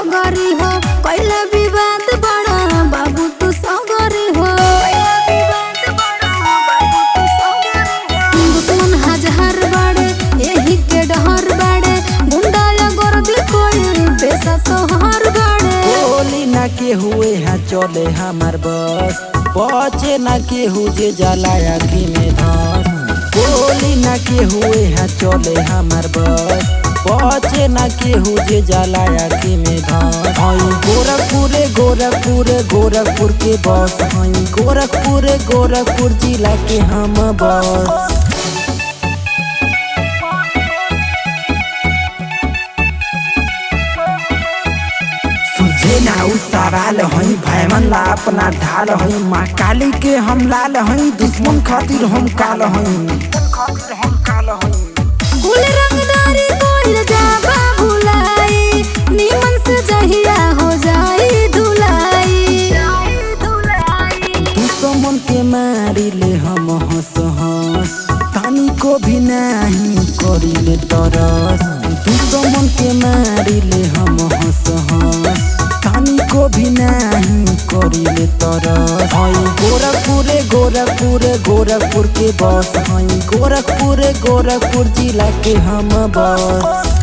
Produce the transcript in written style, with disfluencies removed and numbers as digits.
रगरी हो कैला विवाद बड़ा बाबू तू सगरी हो दुश्मन हजार बड़े यही के डहर बड़े गुंडा या गर्दी कोई पैसा तो हर बड़े बोली ना के हुए हैं चले हमार बस बचे ना के हु जे जला आखी में धस बोली ना के हुए हैं चले हमार बस बचे ना के हु जे जला आखी में धस हई गोरखपुर के बस हई गोरखपुर जिला के हम बस तुझे ना सवाल हई भैमन ला अपना ढाल हई माँ काली के हम लाल हई दुश्मन खातिर हम काल हई कुल रंगदारी कोइल जाबा भुलाई नीमन से जहिया हो जाई धुलाई दुश्मन के मारी ले हम हंस हंस तानी को भी नहीं करी ले तरस दुश्मन के मारी ले हम हंस हंस तानी को भी नहीं करी ले तरस हई गोरखपुर के बस हई गोरखपुर जिला के हम बस।